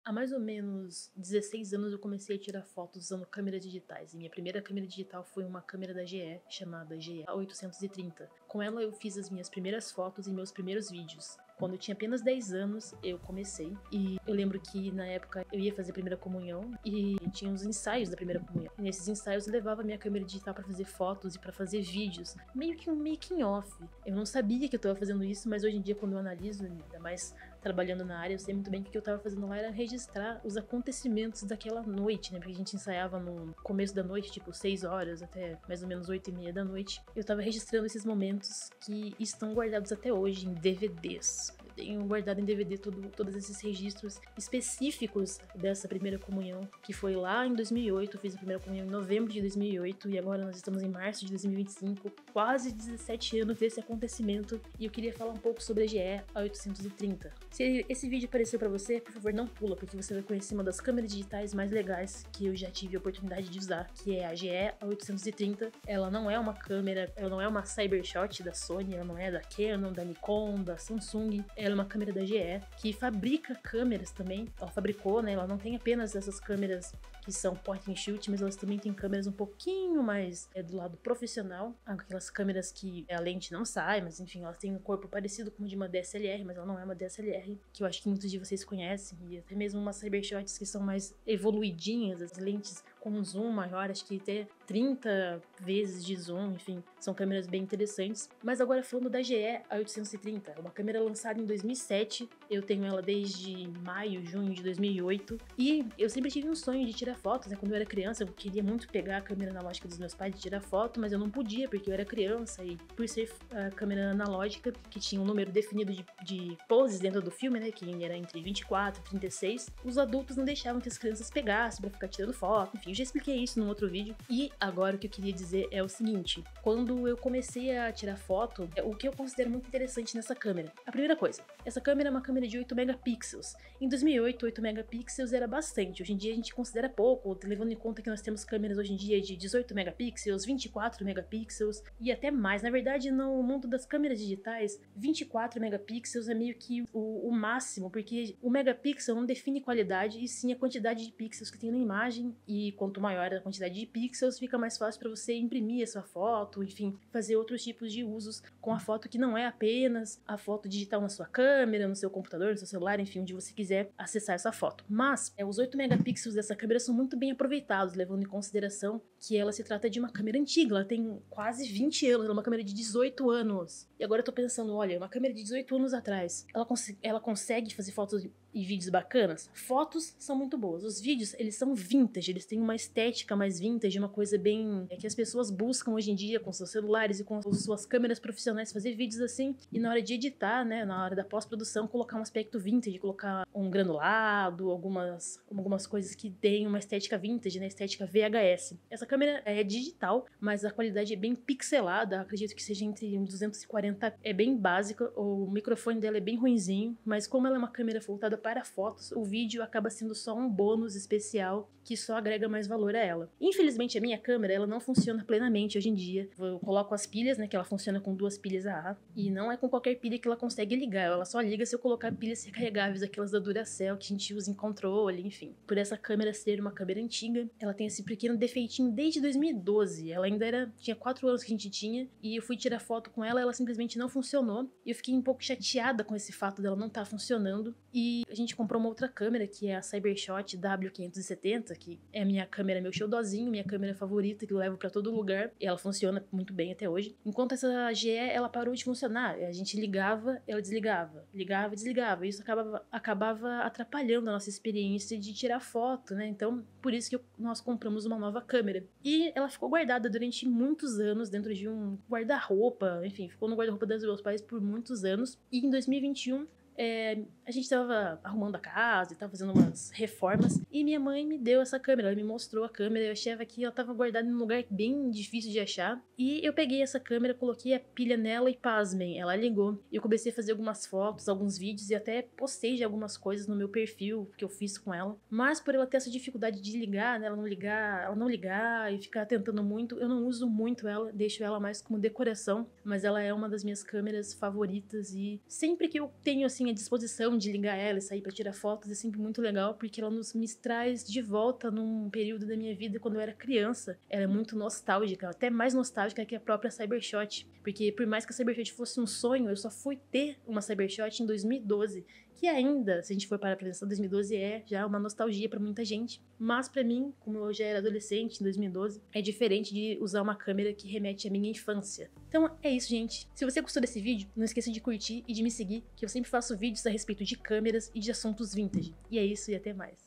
Há mais ou menos 16 anos eu comecei a tirar fotos usando câmeras digitais. E minha primeira câmera digital foi uma câmera da GE, chamada GE 830. Com ela eu fiz as minhas primeiras fotos e meus primeiros vídeos. Quando eu tinha apenas 10 anos, eu comecei. E eu lembro que, na época, eu ia fazer a primeira comunhão e tinha os ensaios da primeira comunhão. E nesses ensaios eu levava a minha câmera digital pra fazer fotos e pra fazer vídeos. Meio que um making off. Eu não sabia que eu tava fazendo isso, mas hoje em dia, quando eu analiso, ainda mais trabalhando na área, eu sei muito bem que o que eu tava fazendo lá era registrar os acontecimentos daquela noite, né? Porque a gente ensaiava no começo da noite, tipo 6 horas até mais ou menos 8h30 da noite. Eu tava registrando esses momentos que estão guardados até hoje em DVDs. Eu tenho guardado em DVD todos esses registros específicos dessa primeira comunhão, que foi lá em 2008. Eu fiz a primeira comunhão em novembro de 2008 e agora nós estamos em março de 2025, quase 17 anos desse acontecimento. E eu queria falar um pouco sobre a GE 830. Se esse vídeo pareceu pra você, por favor, não pula, porque você vai conhecer uma das câmeras digitais mais legais que eu já tive a oportunidade de usar, que é a GE 830. Ela não é uma câmera, ela não é uma Cybershot da Sony, ela não é da Canon, da Nikon, da Samsung. Ela é uma câmera da GE, que fabrica câmeras também. Ela fabricou, né? Ela não tem apenas essas câmeras que são point and shoot, mas elas também têm câmeras um pouquinho mais do lado profissional. Aquelas câmeras que a lente não sai, mas enfim, elas têm um corpo parecido com o de uma DSLR, mas ela não é uma DSLR, que eu acho que muitos de vocês conhecem, e até mesmo umas Cybershots que são mais evoluidinhas, as lentes com um zoom maior, acho que até 30 vezes de zoom, enfim, são câmeras bem interessantes. Mas agora falando da GE A830, é uma câmera lançada em 2007, eu tenho ela desde maio, junho de 2008, e eu sempre tive um sonho de tirar fotos, né? Quando eu era criança, eu queria muito pegar a câmera analógica dos meus pais e tirar foto, mas eu não podia, porque eu era criança, e por ser a câmera analógica, que tinha um número definido de poses dentro do filme, né, que era entre 24 e 36, os adultos não deixavam que as crianças pegassem pra ficar tirando foto, enfim, eu já expliquei isso num outro vídeo. E agora o que eu queria dizer é o seguinte: quando eu comecei a tirar foto, o que eu considero muito interessante nessa câmera? A primeira coisa, essa câmera é uma câmera de 8 megapixels. Em 2008, 8 megapixels era bastante. Hoje em dia a gente considera pouco, levando em conta que nós temos câmeras hoje em dia de 18 megapixels, 24 megapixels e até mais. Na verdade, no mundo das câmeras digitais, 24 megapixels é meio que o máximo, porque o megapixel não define qualidade, e sim a quantidade de pixels que tem na imagem, e quanto maior a quantidade de pixels, fica mais fácil para você imprimir a sua foto, enfim, fazer outros tipos de usos com a foto que não é apenas a foto digital na sua câmera, no seu computador, no seu celular, enfim, onde você quiser acessar essa foto. Mas os 8 megapixels dessa câmera são muito bem aproveitados, levando em consideração que ela se trata de uma câmera antiga, ela tem quase 20 anos, ela é uma câmera de 18 anos. E agora eu tô pensando, olha, uma câmera de 18 anos atrás, ela consegue fazer fotos e vídeos bacanas? Fotos são muito boas. Os vídeos, eles são vintage, eles têm uma estética mais vintage, uma coisa bem que as pessoas buscam hoje em dia com seus celulares e com suas câmeras profissionais, fazer vídeos assim, e na hora de editar, né, na hora da pós-produção, colocar um aspecto vintage, colocar um granulado, algumas coisas que têm uma estética vintage, né, estética VHS. Essa câmera é digital, mas a qualidade é bem pixelada, acredito que seja entre 240, é bem básica, o microfone dela é bem ruinzinho, mas como ela é uma câmera voltada para fotos, o vídeo acaba sendo só um bônus especial que só agrega mais valor a ela. Infelizmente a minha câmera, ela não funciona plenamente hoje em dia. Eu coloco as pilhas, né, que ela funciona com 2 pilhas AA, e não é com qualquer pilha que ela consegue ligar, ela só liga se eu colocar pilhas recarregáveis, aquelas da Duracell que a gente usa em controle, enfim. Por essa câmera ser uma câmera antiga, ela tem esse pequeno defeitinho desde 2012, ela ainda tinha 4 anos que a gente tinha, e eu fui tirar foto com ela simplesmente não funcionou, e eu fiquei um pouco chateada com esse fato dela não estar funcionando, e a gente comprou uma outra câmera, que é a Cybershot W570, que é a minha câmera, meu xodózinho, minha câmera favorita, que eu levo pra todo lugar, e ela funciona muito bem até hoje. Enquanto essa GE, ela parou de funcionar, a gente ligava, ela desligava, ligava e desligava, e isso acabava atrapalhando a nossa experiência de tirar foto, né? Então, por isso que nós compramos uma nova câmera. E ela ficou guardada durante muitos anos dentro de um guarda-roupa, enfim, ficou no guarda-roupa dos meus pais por muitos anos, e em 2021, a gente tava arrumando a casa e tava fazendo umas reformas, e minha mãe me deu essa câmera, ela me mostrou a câmera, eu achava que ela tava guardada em um lugar bem difícil de achar, e eu peguei essa câmera, coloquei a pilha nela e pasmem, ela ligou. E eu comecei a fazer algumas fotos, alguns vídeos, e até postei de algumas coisas no meu perfil que eu fiz com ela, mas por ela ter essa dificuldade de ligar, né, ela não ligar e ficar tentando muito, eu não uso muito ela, deixo ela mais como decoração, mas ela é uma das minhas câmeras favoritas, e sempre que eu tenho assim a disposição de ligar ela e sair pra tirar fotos é sempre muito legal, porque ela me traz de volta num período da minha vida quando eu era criança. Ela é muito nostálgica, até mais nostálgica que a própria Cybershot, porque por mais que a Cybershot fosse um sonho, eu só fui ter uma Cybershot em 2012, que ainda, se a gente for parar pra pensar, 2012 é já uma nostalgia pra muita gente. Mas pra mim, como eu já era adolescente em 2012, é diferente de usar uma câmera que remete à minha infância. Então é isso, gente. Se você gostou desse vídeo, não esqueça de curtir e de me seguir, que eu sempre faço vídeos a respeito de câmeras e de assuntos vintage. E é isso, e até mais.